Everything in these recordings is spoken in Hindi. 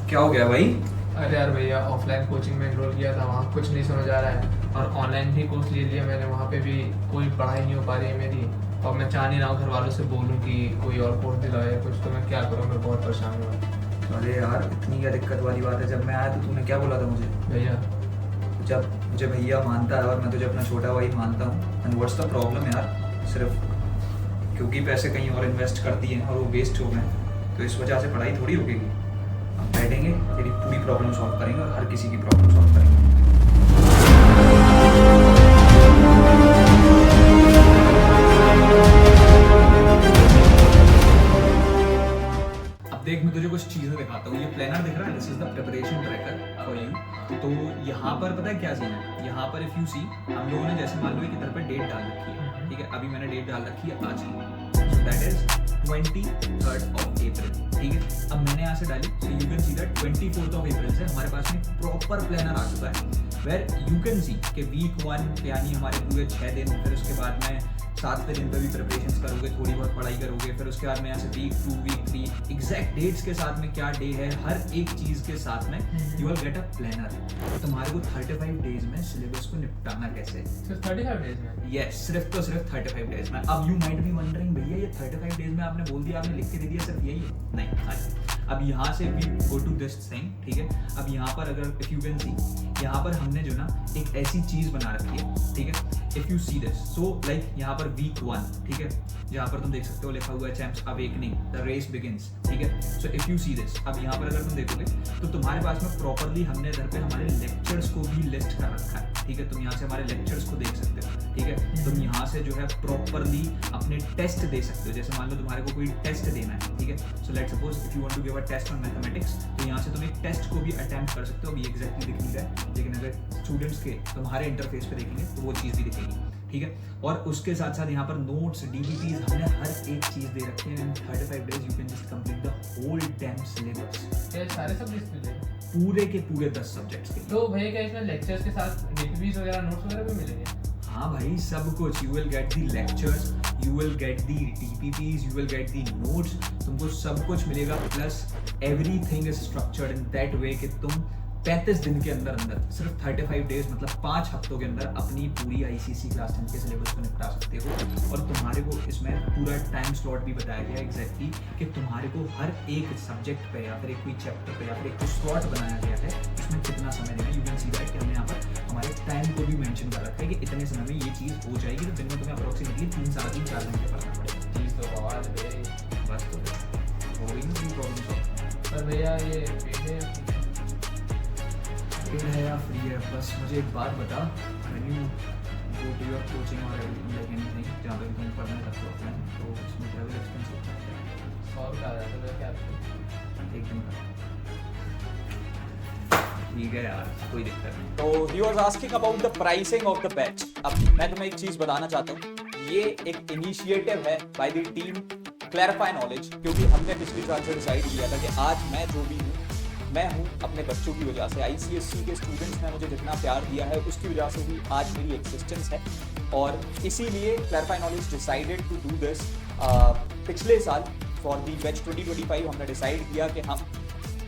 क्या हो गया भाई? अरे यार भैया, ऑफलाइन कोचिंग में एनरोल किया था, वहाँ कुछ नहीं समझ आ रहा है। और ऑनलाइन भी कोर्स ले लिया मैंने, वहाँ पे भी कोई पढ़ाई नहीं हो पा रही है मेरी। और मैं चाह नहीं रहा हूँ घर वालों से बोलूँ कि कोई और कोर्स दिलाओ या कुछ, तो मैं क्या करूँ, मैं बहुत परेशान हूँ। अरे यार, इतनी क्या दिक्कत वाली बात है? जब मैं आया तो तूने क्या बोला था मुझे? भैया जब मुझे भैया मानता है और मैं तुझे अपना छोटा भाई मानता हूँ, एंड व्हाट्स द प्रॉब्लम यार? सिर्फ क्योंकि पैसे कहीं और इन्वेस्ट करती हैं और वो वेस्ट हो गए तो इस वजह से पढ़ाई थोड़ी रुकेगी। हम बैठेंगे, तेरी पूरी प्रॉब्लम सॉल्व करेंगे और हर किसी की प्रॉब्लम सॉल्व करेंगे। अब देख, मैं तुझे कुछ चीजें दिखाता हूँ। ये प्लानर दिख रहा है, this is the preparation tracker for you. तो यहाँ पर पता है क्या सीन है? यहाँ पर इफ यू सी, हम लोगों ने जैसे मान लो एक इधर पे डेट डाल रखी है, ठीक है? अभी मैंने डेट डाल रखी है आज की, so that is 23rd of April, ठीक है? अब मैंने यहाँ से डाली, so you can see that 24th of April से हमारे पास में प्रॉपर प्लानर आ चुका है, वेर यू कैन सी कि वीक 1 यानी हमारे पूरे 6 दिन, फिर उसके बाद में 7वें दिन पर भी प्रिपरेशंस करोगे, थोड़ी बहुत पढ़ाई करोगे, फिर उसके बाद में यहाँ से वीक 2, वीक 3 एग्जैक्ट डेट्स के साथ में क्या डे है, हर एक चीज के साथ में you will get a planner. तुम्हारे को 35 डेज में सिलेबस को निपटाना कैसे? सिर्फ 35 डेज में? यस, सिर्फ 35 डेज में। अब यू माइट बी वंडरिंग, भैया ये 35 डेज में आपने बोल दिया, आपने लिख के दे दिया, सिर्फ यही है? नहीं। अच्छा, अब यहाँ से we go to this thing, ठीक है? अब यहाँ पर अगर इफ यू कैन सी, यहाँ पर हमने जो ना एक ऐसी चीज बना रखी है, ठीक है? If you see this, so like यहाँ पर वीक 1, ठीक है, जहाँ पर तुम देख सकते हो लिखा हुआ है champs awakening, the race begins, ठीक है? So if you see this, अब यहाँ पर अगर तुम देखोगे तो तुम्हारे पास में प्रॉपरली हमने इधर पे हमारे लेक्चर्स को भी लिस्ट कर रखा है, ठीक है? तुम यहाँ से हमारे लेक्चर्स को देख सकते हो, ठीक है? तुम यहाँ से जो है प्रॉपरली अपने टेस्ट दे सकते हो। जैसे मान लो तुम्हारे को कोई टेस्ट देना है, ठीक है? So let's suppose if you want to give a test on mathematics, तो यहाँ से तुम एक टेस्ट को भी अटेम्प्ट कर सकते हो। अभी एग्जैक्टली दिख नहीं रहा है, लेकिन अगर स्टूडेंट्स के तुम्हारे इंटरफेस पे देखेंगे तो वो चीज़ भी दिखेगी, ठीक है? और उसके साथ साथ यहाँ पर नोट्स, डीबीटीज, हमने हर एक चीज दे रखी है। In 35 days you can just complete the whole damn syllabus. ये सारे सब्जेक्ट्स मिलेंगे? पूरे के पूरे 10 सब्जेक्ट्स के। तो भैया क्या इसमें लेक्चर्स के साथ डीपीपीज वगैरह, नोट्स वगैरह भी मिलेंगे? हाँ भाई, सब कुछ। You will get the lectures, you will get the DPPs, you will get the notes, तुमको सब कुछ मिलेगा। Plus everything is structured in that way कि तुम 35 दिन के अंदर अंदर, सिर्फ 35 डेज मतलब 5 हफ्तों के अंदर अपनी पूरी आईसीएसई क्लास 10 के सिलेबस को निपटा सकते हो। और तुम्हारे को इसमें पूरा टाइम स्लॉट भी बताया गया है एग्जैक्टली कि तुम्हारे को हर एक सब्जेक्ट पे या फिर एक कोई चैप्टर पे या फिर एक स्लॉट बनाया गया है, इसमें कितना समय देना है। यू कैन सी दैट कि हमने यहाँ पर हमारे टाइम को भी मेंशन कर रखा है कि इतने समय में ये चीज़ हो जाएगी, तो दिन में तुम्हें अप्रोक्सीमेटली 3 साढ़े 3 4 घंटे पढ़ना पड़ेगा। चीज़ तो बवाल है। बस तो हो गई ना प्रॉब्लम सॉल्व। पर भैया ये पेड है? पेड है या फ्री है? बस मुझे एक बात बता, when you go to your coaching or like anything जहाँ पे तुम पढ़ने लगते हो ऑफलाइन, तो उसमें ट्रैवल एक्सपेंस होता है? 100 रुपये आ जाता है क्या? एक दिन का। ठीक है यार, कोई दिक्कत नहीं। तो he was asking about the pricing of the batch। अब मैं तुम्हें एक चीज बताना चाहता हूँ, ये एक इनिशिएटिव है by the team clarify knowledge, क्योंकि हमने पिछली साल से डिसाइड किया था कि आज मैं जो भी हूँ, मैं हूँ अपने बच्चों की वजह से। आईसीएसई के स्टूडेंट्स ने मुझे जितना प्यार दिया है उसकी वजह से ही आज मेरी एग्जिस्टेंस है, और इसीलिए clarify knowledge decided to do this. पिछले साल फॉर दी बैच 2025 हमने डिसाइड किया कि हम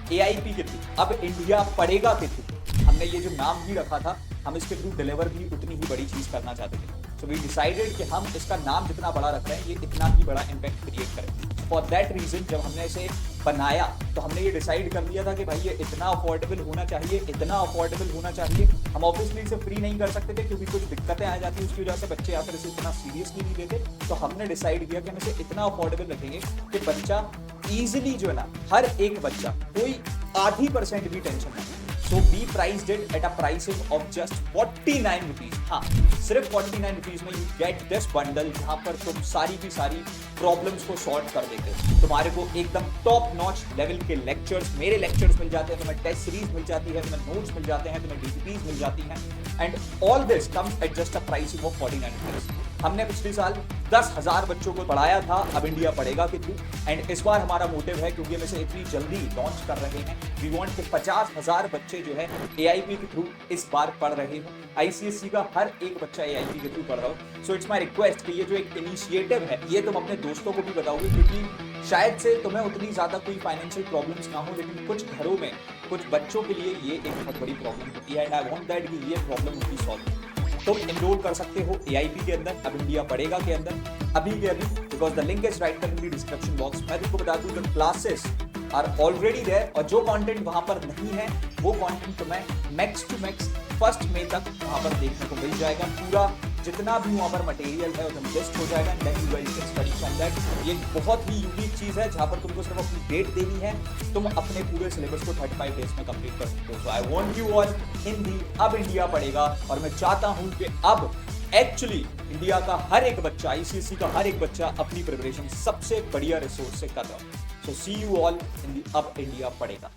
AIP के थ्रू, अब इंडिया पढ़ेगा के थ्रू, हमने ये जो नाम भी रखा था, हम इसके थ्रू डिलीवर भी उतनी ही बड़ी चीज़ करना चाहते थे। सो वी डिसाइडेड कि हम इसका नाम जितना बड़ा रख रहे हैं, ये इतना ही बड़ा इम्पैक्ट क्रिएट करें। फॉर दैट रीजन जब हमने इसे बनाया तो हमने ये डिसाइड कर लिया था कि भाई ये इतना अफोर्डेबल होना चाहिए, इतना अफोर्डेबल होना चाहिए। हम ऑब्वियसली इसे फ्री नहीं कर सकते थे क्योंकि कुछ दिक्कतें आ जाती, उसकी वजह से बच्चे या फिर इसे इतना सीरियसली नहीं लेते। तो हमने डिसाइड किया कि हम इसे इतना अफोर्डेबल रखेंगे कि बच्चा ईजिली जो है ना, हर एक बच्चा, कोई आधी % भी टेंशन नहीं। So we priced it at a pricing of just 49 rupees. हाँ, सिर्फ 49 रुपीज में यू गेट दिस बंडल, जहाँ पर तुम सारी की सारी प्रॉब्लम्स को सॉल्व कर देते हो। तुम्हारे को एकदम टॉप नॉच लेवल के लेक्चर्स, मेरे लेक्चर्स मिल जाते हैं, तुम्हें टेस्ट सीरीज मिल जाती है, तुम्हें नोट्स मिल जाते हैं, तुम्हें डीपीज मिल जाती हैं, and all this comes at just a pricing of 49 rupees. हमने पिछले साल 10,000 बच्चों को पढ़ाया था, अब इंडिया पढ़ेगा के थ्रू, एंड इस बार हमारा मोटिव है, क्योंकि हम इसे इतनी जल्दी लॉन्च कर रहे हैं, वी वांट कि 50,000 बच्चे जो है AIP के थ्रू इस बार पढ़ रहे हो। आईसीएसई का हर एक बच्चा AIP के थ्रू पढ़ रहा हो। सो इट्स माय रिक्वेस्ट कि ये जो एक इनिशिएटिव है, ये तुम अपने दोस्तों को भी बताओगे, क्योंकि शायद से तुम्हें उतनी ज्यादा कोई फाइनेंशियल प्रॉब्लम्स ना हो, लेकिन कुछ घरों में कुछ बच्चों के लिए ये एक बहुत बड़ी प्रॉब्लम होती है एंड आई वांट दैट कि ये प्रॉब्लम उनकी सॉल्व। तुम एनरोल कर सकते हो AIP के अंदर, अब इंडिया पढ़ेगा के अंदर, अभी के अभी, because the link is right in the description box. मैं तुमको बता दूं the classes are already there, और जो कंटेंट वहां पर नहीं है वो कंटेंट तुम्हें मैक्स टू मैक्स 1 मई तक वहां पर देखने को मिल जाएगा। पूरा जितना भी वहां पर मटेरियल है वो लिस्ट हो जाएगा, then you guys can study from that. ये बहुत ही यूनिक चीज है जहां पर तुमको सिर्फ अपनी डेट देनी है, तुम अपने पूरे सिलेबस को 35 डेज में कंप्लीट कर सकते हो। So I want you all Hindi अब इंडिया पढ़ेगा, और मैं चाहता हूं कि अब एक्चुअली इंडिया का हर एक बच्चा, ICSE का हर एक बच्चा अपनी प्रिपरेशन सबसे बढ़िया रिसोर्स से कर रहा हो। सो सी यू ऑल इन दी अब इंडिया पढ़ेगा।